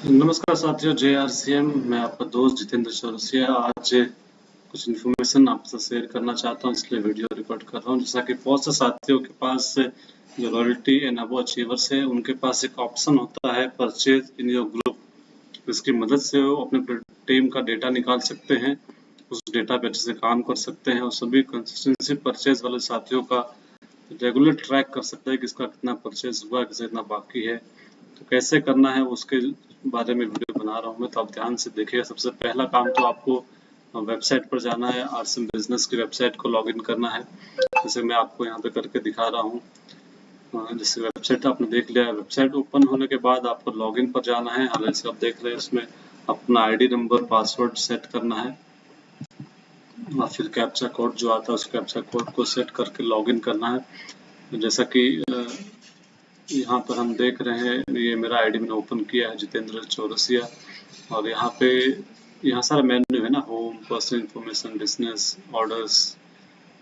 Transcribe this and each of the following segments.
नमस्कार साथियों, JRCM मैं आपका दोस्त जितेंद्र चौरसिया। आज कुछ इन्फॉर्मेशन आपसे शेयर करना चाहता हूं, इसलिए वीडियो रिकॉर्ड कर रहा हूं। जैसा कि बहुत से साथियों के पास जो रॉयल्टी एंड अबव अचीवर्स है, उनके पास एक ऑप्शन होता है परचेज इन योर ग्रुप। इसकी मदद से वो अपने टीम का डेटा निकाल सकते हैं, उस डेटा पे अच्छे से काम कर सकते हैं और सभी कंसिस्टेंसी परचेज वाले साथियों का रेगुलर ट्रैक कर सकते हैं, किसका कितना परचेज हुआ, किसका कितना बाकी है। तो कैसे करना है उसके बारे में वीडियो बना रहा हूँ मैं, तो आप ध्यान से देखिएगा। सबसे पहला काम तो आपको वेबसाइट पर जाना है, RCM बिजनेस की वेबसाइट को लॉगिन करना है, जैसे मैं आपको यहाँ पे करके दिखा रहा हूँ। जैसे वेबसाइट आपने देख लिया है, वेबसाइट ओपन होने के बाद आपको लॉगिन पर जाना है। हालांकि आप देख रहे हैं इसमें अपना ID नंबर, पासवर्ड सेट करना है और फिर कैप्चा कोड जो आता है उस कैप्चा कोड को सेट करके लॉगिन करना है। जैसा कि यहाँ पर हम देख रहे हैं, ये मेरा ID मैंने ओपन किया है, जितेंद्र चौरसिया। और यहाँ सारा मेन्यू है ना, home, personal information, business, orders.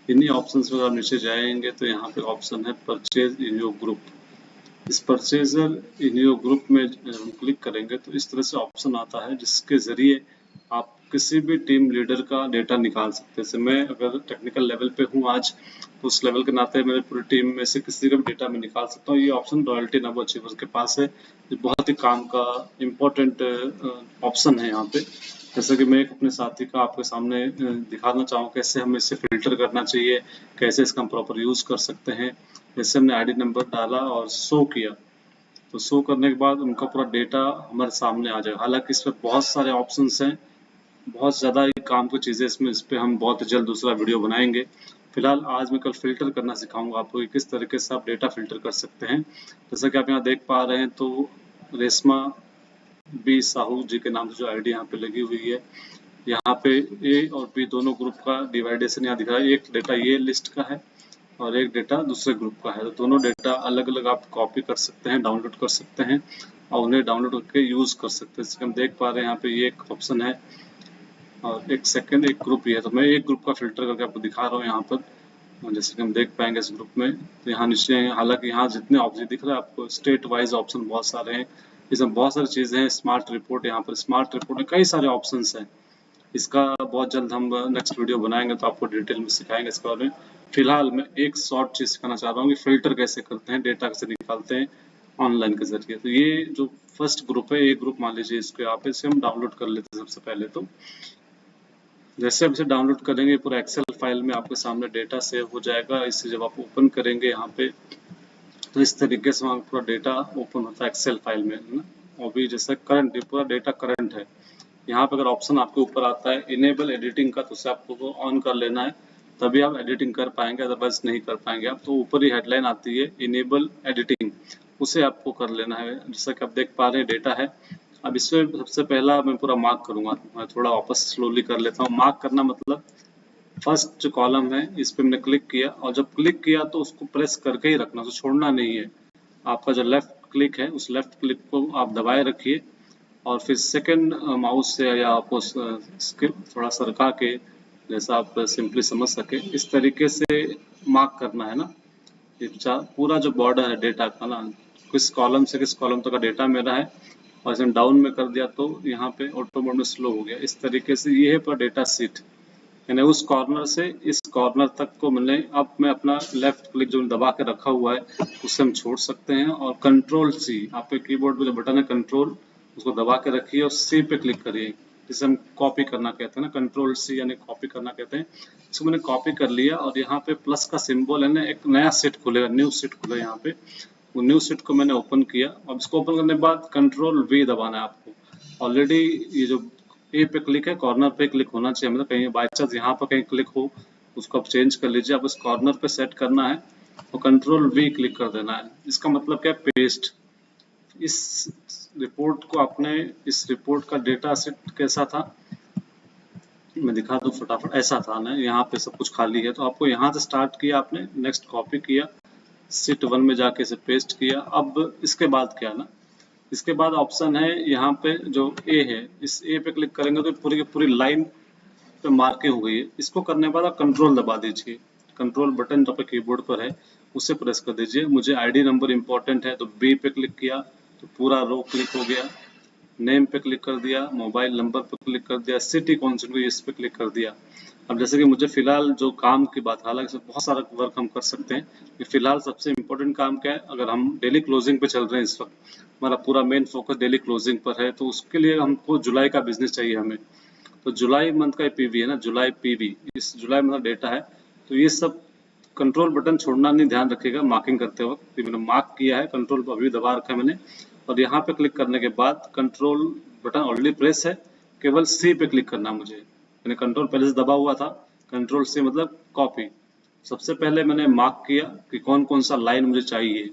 इन्हीं ऑप्शंस में आप नीचे जाएंगे तो यहाँ पे ऑप्शन है परचेज इन योर ग्रुप। इस परचेजर इन योर ग्रुप में हम क्लिक करेंगे तो इस तरह से ऑप्शन आता है, जिसके जरिए आप किसी भी टीम लीडर का डेटा निकाल सकते हैं। जैसे मैं अगर टेक्निकल लेवल पे हूँ आज, तो उस लेवल के नाते मेरे पूरी टीम में से किसी का भी डेटा मैं निकाल सकता हूँ। ये option royalty and above achievers के पास है। ये बहुत ही काम का इम्पोर्टेंट ऑप्शन है यहाँ पे। जैसे कि मैं एक अपने साथी का आपके सामने दिखाना चाहूँ, कैसे हमें इसे फिल्टर करना चाहिए, कैसे इसका हम प्रॉपर यूज कर सकते हैं। जैसे हमने ID नंबर डाला और शो किया, तो शो करने के बाद उनका पूरा डेटा हमारे सामने आ जाएगा। हालांकि इसमें बहुत सारे ऑप्शंस हैं, बहुत ज़्यादा ही काम की चीज़ें इसमें, इस पे हम बहुत जल्द दूसरा वीडियो बनाएंगे। फिलहाल आज मैं कल फिल्टर करना सिखाऊंगा आपको कि किस तरीके से आप डेटा फिल्टर कर सकते हैं। जैसा कि आप यहाँ देख पा रहे हैं, तो रेशमा बी साहू जी के नाम से जो ID यहाँ पे लगी हुई है, यहाँ पे A और B दोनों ग्रुप का डिवाइडेशन यहाँ दिख रहा है। एक डेटा ये लिस्ट का है और एक डेटा दूसरे ग्रुप का है, तो दोनों डेटा अलग अलग आप कॉपी कर सकते हैं, डाउनलोड कर सकते हैं और उन्हें डाउनलोड करके यूज कर सकते हैं। जैसे हम देख पा रहे हैं यहाँ पे ये एक ऑप्शन है और एक सेकंड एक ग्रुप ही है, तो मैं एक ग्रुप का फिल्टर करके आपको दिखा रहा हूँ यहाँ पर। जैसे कि हम देख पाएंगे इस ग्रुप में, तो यहाँ नीचे, हालांकि यहाँ जितने ऑप्शन दिख रहे हैं आपको, स्टेट वाइज ऑप्शन बहुत सारे हैं, इसमें बहुत सारी चीजें हैं। स्मार्ट रिपोर्ट, यहाँ पर स्मार्ट रिपोर्ट में कई सारे ऑप्शन हैं। इसका बहुत जल्द हम नेक्स्ट वीडियो बनाएंगे तो आपको डिटेल में सिखाएंगे इसके बारे में। फिलहाल मैं एक शॉर्ट चीज सिखाना चाह रहा हूँ कि फिल्टर कैसे करते हैं, डेटा कैसे निकालते हैं ऑनलाइन के जरिए। तो ये जो फर्स्ट ग्रुप है, ये ग्रुप मान लीजिए, इसको आप इसे हम डाउनलोड कर लेते हैं। सबसे पहले तो जैसे आप इसे डाउनलोड करेंगे, पूरा एक्सेल फाइल में आपके सामने डेटा सेव हो जाएगा। इसे जब आप ओपन करेंगे यहाँ पे, तो इस तरीके से वहाँ पूरा डेटा ओपन होता है एक्सेल फाइल में, है ना। और भी जैसे करंट, पूरा डेटा करंट है। यहाँ पे अगर ऑप्शन आपके ऊपर आता है इनेबल एडिटिंग का, तो उसे आपको ऑन कर लेना है, तभी आप एडिटिंग कर पाएंगे, अदरवाइज नहीं कर पाएंगे आप। तो ऊपर ही हेडलाइन आती है इनेबल एडिटिंग, उसे आपको कर लेना है। जैसा कि आप देख पा रहे हैं डेटा है। अब इसमें सबसे पहला मैं पूरा मार्क करूंगा, मैं थोड़ा वापस स्लोली कर लेता हूँ। मार्क करना मतलब फर्स्ट जो कॉलम है इस पे मैंने क्लिक किया, और जब क्लिक किया तो उसको प्रेस करके ही रखना, तो छोड़ना नहीं है। आपका जो लेफ्ट क्लिक है, उस लेफ्ट क्लिक को आप दबाए रखिए और फिर सेकंड माउस से या आपको स्किप थोड़ा सरका के, जैसा आप सिंपली समझ सके, इस तरीके से मार्क करना है ना। ये पूरा जो बॉर्डर है डेटा का ना, किस कॉलम से किस कॉलम तक का डेटा मेरा है, और इसे डाउन में कर दिया तो यहाँ पे ऑटो मोड में स्लो हो गया। इस तरीके से ये है पूरा डेटा सीट, यानी उस कॉर्नर से इस कॉर्नर तक को मैंने, अब मैं अपना लेफ्ट क्लिक जो दबा के रखा हुआ है उससे हम छोड़ सकते हैं। और कंट्रोल C, आपके कीबोर्ड पे जो बटन है कंट्रोल, उसको दबा के रखिए और C पे क्लिक करिए, जिसे हम कॉपी करना कहते हैं ना। कंट्रोल C यानी कॉपी करना कहते हैं। इसको मैंने कॉपी कर लिया और यहाँ पे प्लस का सिंबल है ना, एक नया सेट खुलेगा, न्यू सेट खुलेगा यहाँ पे। वो न्यू सेट को मैंने ओपन किया और इसको ओपन करने के बाद कंट्रोल V दबाना है आपको। ऑलरेडी ये जो ए पे क्लिक है, कॉर्नर पे क्लिक होना चाहिए, मतलब कहीं बाई चांस यहाँ पर कहीं क्लिक हो, उसको आप चेंज कर लीजिए। आप इस कॉर्नर पे सेट करना है और कंट्रोल V क्लिक कर देना है। इसका मतलब क्या है, पेस्ट। इस रिपोर्ट को आपने, इस रिपोर्ट का डेटा सेट कैसा था मैं दिखा दूं फटाफट। ऐसा था ना, यहाँ पे सब कुछ खाली है, तो आपको यहाँ से स्टार्ट किया आपने, नेक्स्ट कॉपी किया, शीट 1 में जाके इसे पेस्ट किया। अब इसके बाद क्या ना, इसके बाद ऑप्शन है यहाँ पे जो ए है, इस ए पे क्लिक करेंगे तो पूरी की पूरी लाइन पे मार्किंग हो गई है। इसको करने के बाद आप कंट्रोल दबा दीजिए, कंट्रोल बटन जो पे कीबोर्ड पर है उसे प्रेस कर दीजिए। मुझे ID नंबर इंपॉर्टेंट है तो B पे क्लिक किया तो पूरा रो क्लिक हो गया। नेम पे क्लिक कर दिया, मोबाइल नंबर पे क्लिक कर दिया, सिटी कौन सी हुई इस पे क्लिक कर दिया। अब जैसे कि मुझे फिलहाल जो काम की बात, हालांकि इसमें बहुत सारा वर्क हम कर सकते हैं, कि फिलहाल सबसे इम्पोर्टेंट काम क्या है, अगर हम डेली क्लोजिंग पे चल रहे हैं इस वक्त, हमारा पूरा मेन फोकस डेली क्लोजिंग पर है, तो उसके लिए हमको जुलाई का बिजनेस चाहिए हमें। तो जुलाई मंथ का पीवी है ना, जुलाई पीवी, इस जुलाई मंथ डेटा है। तो ये सब कंट्रोल बटन छोड़ना नहीं, ध्यान रखिएगा मार्किंग करते वक्त। मैंने मार्क किया है, कंट्रोल अभी दबा रखा है मैंने, और यहाँ पे क्लिक करने के बाद कंट्रोल बटन ऑलरेडी प्रेस है, केवल सी पे क्लिक करना मुझे। मैंने कंट्रोल पहले से दबा हुआ था, कंट्रोल सी मतलब कॉपी। सबसे पहले मैंने मार्क किया कि कौन कौन सा लाइन मुझे चाहिए,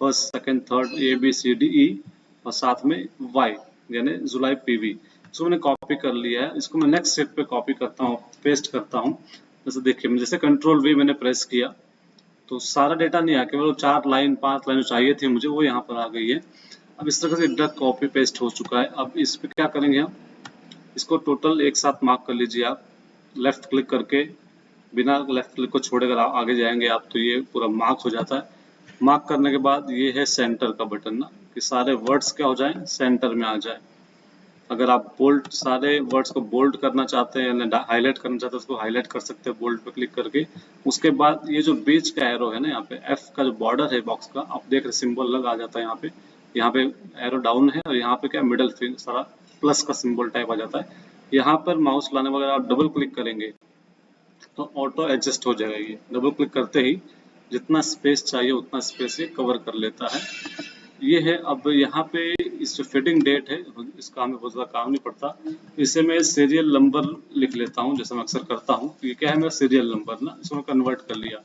first second third A B C D E, और साथ में वाई यानी जुलाई पीवी। इसको मैंने कॉपी कर लिया है, इसको मैं नेक्स्ट स्टेप पे कॉपी करता हूँ, पेस्ट करता हूँ। जैसे देखिए जैसे कंट्रोल वी मैंने प्रेस किया तो सारा डेटा नहीं आया, केवल 4 लाइन 5 लाइन चाहिए थी मुझे, वो यहाँ पर आ गई है। अब इस तरह से डायरेक्ट कॉपी पेस्ट हो चुका है। अब इस पे क्या करेंगे हम, इसको टोटल एक साथ मार्क कर लीजिए आप, लेफ्ट क्लिक करके, बिना लेफ्ट क्लिक को छोड़े अगर आगे जाएंगे आप तो ये पूरा मार्क हो जाता है। मार्क करने के बाद ये है सेंटर का बटन ना, कि सारे वर्ड्स क्या हो जाएं, सेंटर में आ जाए। अगर आप बोल्ड सारे वर्ड्स को बोल्ड करना चाहते हैं या हाईलाइट करना चाहते हैं, उसको हाईलाइट कर सकते हैं बोल्ड पे क्लिक करके। उसके बाद ये जो बीच का एरो है ना, यहाँ पे एफ का जो बॉर्डर है बॉक्स का, आप देख रहे सिंबल लग आ जाता है यहाँ पे। यहाँ पे एरो डाउन है और यहाँ पे क्या मिडल फिंगर सारा प्लस का सिंबल टाइप आ जाता है। यहाँ पर माउस लाने वगैरह आप डबल क्लिक करेंगे तो ऑटो एडजस्ट हो जाएगा। ये डबल क्लिक करते ही जितना स्पेस चाहिए उतना स्पेस ये कवर कर लेता है। ये है। अब यहाँ पे इस जो फिटिंग डेट है, इसका हमें बहुत ज़्यादा काम नहीं पड़ता, इसे मैं सीरियल नंबर लिख लेता हूँ जैसे मैं अक्सर करता हूँ। ये क्या है, मेरा सीरियल नंबर ना, इसको मैं कन्वर्ट कर लिया।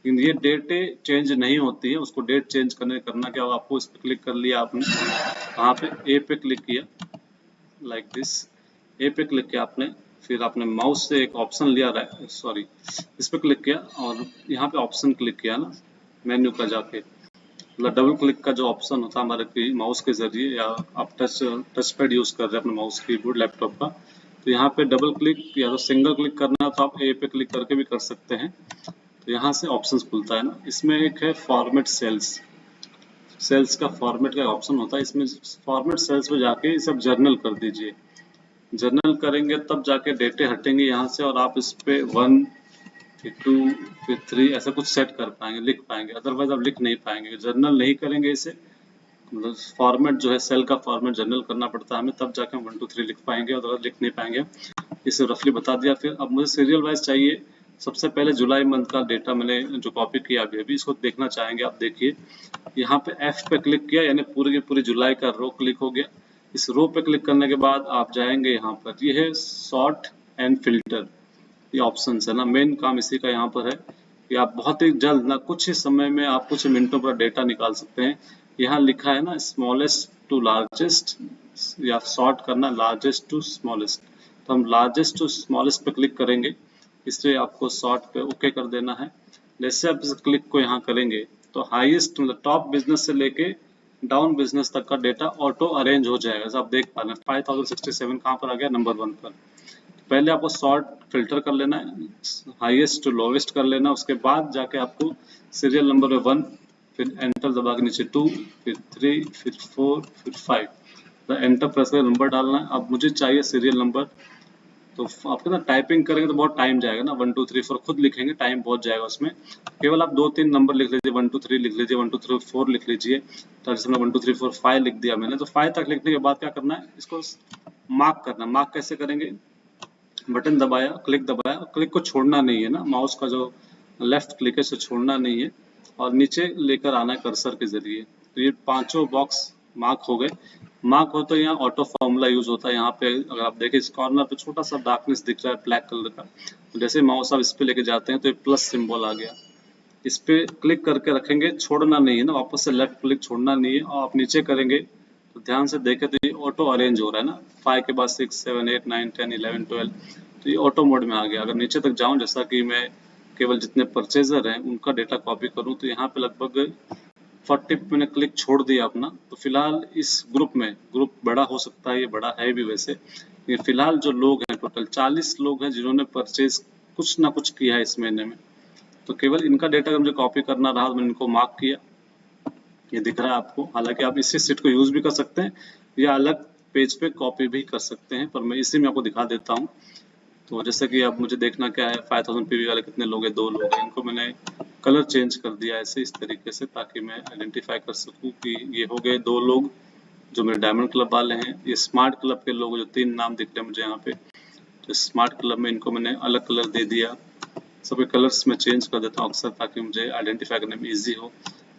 लेकिन ये डेटें चेंज नहीं होती है, उसको डेट चेंज करना क्या, आपको इस पर क्लिक कर लिया आपने, यहाँ पे ए पे क्लिक किया लाइक दिस, ए पे क्लिक किया आपने, फिर आपने माउस से एक ऑप्शन लिया, सॉरी इस पे क्लिक किया और यहाँ पे ऑप्शन क्लिक किया ना, मेन्यू का जाके, मतलब डबल क्लिक का जो ऑप्शन होता है हमारे की माउस के जरिए, या आप टच पैड यूज कर रहे हैं अपने माउस कीबोर्ड लैपटॉप का, तो यहाँ पे डबल क्लिक या तो सिंगल क्लिक करना है तो आप ए पे क्लिक करके भी कर सकते हैं। तो यहाँ से ऑप्शंस खुलता है ना, इसमें एक है फॉर्मेट सेल्स, सेल्स का फॉर्मेट का ऑप्शन होता है, इसमें फॉर्मेट सेल्स पे जाके इसे आप जर्नल कर दीजिए। जर्नल करेंगे तब जाके डेटे हटेंगे यहाँ से, और आप इस पे 1 फिर 2 फिर 3 ऐसा कुछ सेट कर पाएंगे, लिख पाएंगे, अदरवाइज आप लिख नहीं पाएंगे। जर्नल नहीं करेंगे इसे, मतलब फॉर्मेट जो है सेल का फॉर्मेट जर्नल करना पड़ता है हमें, तब जाके हम 1 2 3 लिख पाएंगे, अदरवाइज लिख नहीं पाएंगे। इसे रफली बता दिया। फिर अब मुझे सीरियल वाइज चाहिए। सबसे पहले जुलाई मंथ का डेटा मैंने जो कॉपी किया अभी अभी, इसको देखना चाहेंगे आप, देखिए यहाँ पे एफ पे क्लिक किया यानी पूरी की पूरी जुलाई का रो क्लिक हो गया। इस रो पे क्लिक करने के बाद आप जाएंगे यहाँ पर, ये है सॉर्ट एंड फिल्टर, ये ऑप्शन है ना, मेन काम इसी का यहाँ पर है कि आप बहुत ही जल्द ना, कुछ ही समय में आप कुछ मिनटों पर डेटा निकाल सकते हैं। यहाँ लिखा है ना स्मॉलेस्ट टू लार्जेस्ट, या सॉर्ट करना लार्जेस्ट टू स्मॉलेस्ट, तो हम लार्जेस्ट टू स्मॉलेस्ट पे क्लिक करेंगे, इसलिए आपको सॉर्ट पे ओके कर देना है। जैसे आप इस क्लिक को यहाँ करेंगे तो हाईएस्ट मतलब टॉप बिजनेस से लेके डाउन बिजनेस तक का डेटा ऑटो अरेंज हो जाएगा। जैसे आप देख पा रहे हैं 5067 कहाँ पर आ गया, नंबर 1 पर। पहले आपको सॉर्ट फिल्टर कर लेना है, हाईएस्ट टू लोवेस्ट कर लेना, उसके बाद जाके आपको सीरियल नंबर में 1, फिर एंटर दबा के नीचे 2, फिर 3, फिर 4, फिर 5, एंटर प्रेस कर नंबर डालना है। अब मुझे चाहिए सीरियल नंबर, तो आपको ना टाइपिंग करेंगे तो बहुत टाइम जाएगा ना, 1 2 3 4 खुद लिखेंगे टाइम बहुत जाएगा उसमें। केवल आप 2 3 नंबर लिख लीजिए, 1 2 3 लिख लीजिए, 1 2 3 4 लिख लीजिए। तो जैसे 1 2 3 4 5 लिख दिया मैंने, तो 5 तक लिखने के बाद क्या करना है, इसको मार्क करना। मार्क कैसे करेंगे, बटन दबाया, क्लिक दबाया, क्लिक को छोड़ना नहीं है ना, माउस का जो लेफ्ट क्लिक है उसे छोड़ना नहीं है, और नीचे लेकर आना है कर्सर के जरिए। तो ये पांचों बॉक्स मार्क हो गए। मार्क हो तो यहाँ ऑटो फॉर्मूला यूज होता है। यहाँ पे अगर आप देखें इस कॉर्नर पे छोटा सा डार्कनेस दिख रहा है ब्लैक कलर का, तो जैसे माउस आप इस पे लेके जाते हैं तो ये प्लस सिंबल आ गया, इस पे क्लिक करके रखेंगे, छोड़ना नहीं है ना, वापस से लेफ्ट क्लिक छोड़ना नहीं है। और आप नीचे करेंगे तो ध्यान से देखें तो ये ऑटो अरेंज हो रहा है ना, 5 के बाद 6 7 8 9 10 11 12, तो ये ऑटो मोड में आ गया। अगर नीचे तक जाऊं, जैसा कि मैं केवल जितने परचेजर हैं उनका डेटा कॉपी करूं, तो यहाँ पे लगभग 40 मैंने क्लिक छोड़ दिया अपना। तो फिलहाल इस ग्रुप में, ग्रुप बड़ा हो सकता है, ये बड़ा है भी वैसे, ये फिलहाल जो लोग हैं टोटल 40 लोग हैं जिन्होंने परचेज कुछ ना कुछ किया है इस महीने में। तो केवल इनका डेटा अगर मुझे कॉपी करना रहा तो मैंने इनको मार्क किया, ये दिख रहा है आपको। हालांकि आप इसी सीट को यूज भी कर सकते हैं या अलग पेज पे कॉपी भी कर सकते हैं, पर मैं इसी में आपको दिखा देता हूँ। तो जैसे कि अब मुझे देखना क्या है, 5000 पीवी वाले कितने लोग हैं, 2 लोग हैं। इनको मैंने कलर चेंज कर दिया ऐसे इस तरीके से, ताकि मैं आइडेंटिफाई कर सकूं कि ये हो गए 2 लोग जो मेरे डायमंड क्लब वाले हैं। ये स्मार्ट क्लब के लोग जो 3 नाम दिख रहे हैं मुझे यहाँ पे, तो स्मार्ट क्लब में इनको मैंने अलग कलर दे दिया। सबके कलर्स मैं चेंज कर देता हूँ अक्सर, ताकि मुझे आइडेंटिफाई करने में ईजी हो।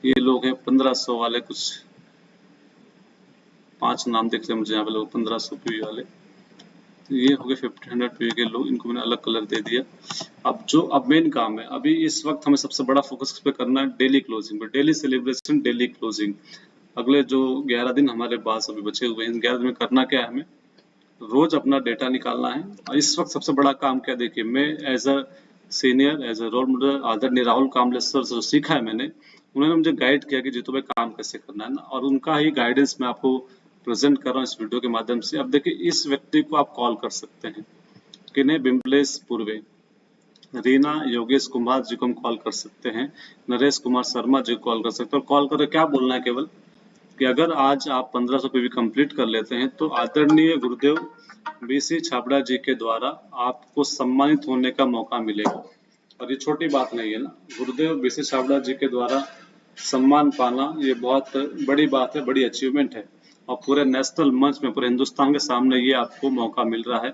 ये लोग हैं 1500 वाले, कुछ 5 नाम दिख रहे हैं मुझे यहाँ पे लोग 1500 पीवी वाले। तो ये हो गए 1500 पीवी के लोग, इनको मैंने अलग कलर दे दिया। अब मेन काम है, अभी इस वक्त हमें सबसे बड़ा फोकस इस पे करना है डेली क्लोजिंग पे, डेली सेलिब्रेशन, डेली क्लोजिंग। अगले जो 11 दिन हमारे पास अभी बचे हुए हैं, इन 11 दिन में करना क्या है, हमें रोज अपना डेटा निकालना है। और इस वक्त सबसे बड़ा काम क्या, देखिए मैं as a senior, as a role model आदरणीय राहुल कांबले सर से जो सीखा है मैंने, उन्होंने मुझे गाइड किया कि जीतू भाई काम कैसे करना है ना, और उनका ही गाइडेंस मैं आपको प्रेजेंट कर रहा हूँ इस वीडियो के माध्यम से। अब देखिए इस व्यक्ति को आप कॉल कर सकते हैं, किन्हें, बिम्बलेश पूर्वे, रीना योगेश कुमार जी को हम कॉल कर सकते हैं, नरेश कुमार शर्मा जी को कॉल कर सकते हैं। और कॉल करके क्या बोलना है केवल कि अगर आज आप 1500 पीवी कंप्लीट कर लेते हैं तो आदरणीय गुरुदेव बीसी छाबड़ा जी के द्वारा आपको सम्मानित होने का मौका मिलेगा। और ये छोटी बात नहीं है ना, गुरुदेव बीसी छाबड़ा जी के द्वारा सम्मान पाना ये बहुत बड़ी बात है, बड़ी अचीवमेंट है। और पूरे नेशनल मंच में, पूरे हिंदुस्तान के सामने ये आपको मौका मिल रहा है।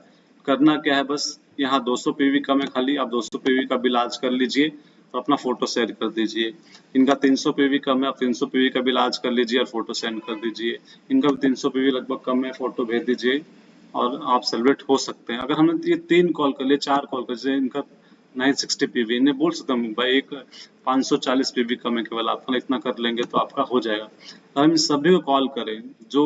करना क्या है, बस यहाँ 200 पीवी कम है, खाली आप 200 पीवी का बिल आज कर लीजिए और अपना फोटो शेयर कर दीजिए। इनका 300 पीवी कम है, आप 300 पीवी का बिल आज कर लीजिए और फोटो सेंड कर दीजिए। इनका भी 300 पीवी लगभग कम है, फोटो भेज दीजिए और आप सेलिब्रेट हो सकते हैं। अगर हमने ये 3 कॉल कर लिए, 4 कॉल कर लिए, इनका 960 पीवी, इन्हें बोल सकता हूँ भाई एक 540 पीवी कम है केवल आपका, इतना कर लेंगे तो आपका हो जाएगा। तो हम सभी को कॉल करें, जो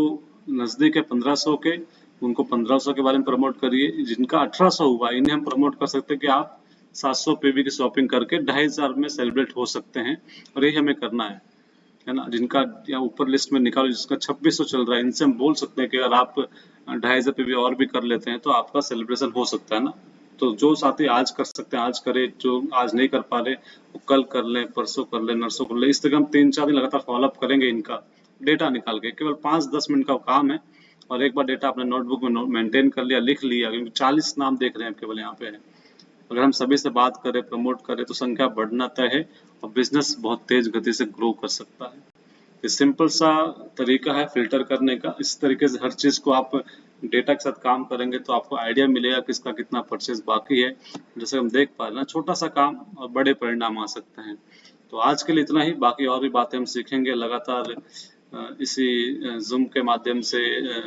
नजदीक है 1500 के, उनको 1500 के बारे में प्रमोट करिए। जिनका 1800 हुआ इन्हें हम प्रमोट कर सकते हैं कि आप 700 पीवी की शॉपिंग करके 2500 में सेलिब्रेट हो सकते हैं। और यही हमें करना है ना। जिनका यहाँ ऊपर लिस्ट में निकालो, जिसका 2600 चल रहा है, इनसे हम बोल सकते हैं कि अगर आप 2500 पीवी और भी कर लेते हैं तो आपका सेलिब्रेशन हो सकता है ना। तो जो साथी आज कर सकते हैं आज करें, जो आज नहीं कर पा रहे वो कल कर लें, परसों कर लें, नरसों कर लें। इस तरह हम 3-4 दिन लगातार फॉलोअप करेंगे इनका डेटा निकाल के। केवल 5-10 मिनट का काम है, और एक बार डेटा अपने नोटबुक में मेंटेन कर लिया, लिख लिया, क्योंकि 40 नाम देख रहे हैं केवल यहाँ पे है। अगर हम सभी से बात करें, प्रमोट करें, तो संख्या बढ़ना तय है और बिजनेस बहुत तेज गति से ग्रो कर सकता है। ये सिंपल सा तरीका है फिल्टर करने का। इस तरीके से हर चीज को आप डेटा के साथ काम करेंगे तो आपको आइडिया मिलेगा किसका कितना परचेज बाकी है। जैसे हम देख पा रहे हैं ना, छोटा सा काम और बड़े परिणाम आ सकते हैं। तो आज के लिए इतना ही, बाकी और भी बातें हम सीखेंगे लगातार इसी जूम के माध्यम से,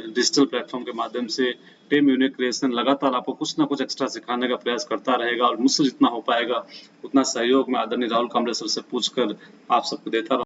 डिजिटल प्लेटफॉर्म के माध्यम से। टीम यूनिक क्रिएशन लगातार आपको कुछ ना कुछ एक्स्ट्रा सिखाने का प्रयास करता रहेगा, और मुझसे जितना हो पाएगा उतना सहयोग मैं आदरणीय राहुल कांबले सर से पूछकर आप सबको देता रहूंगा।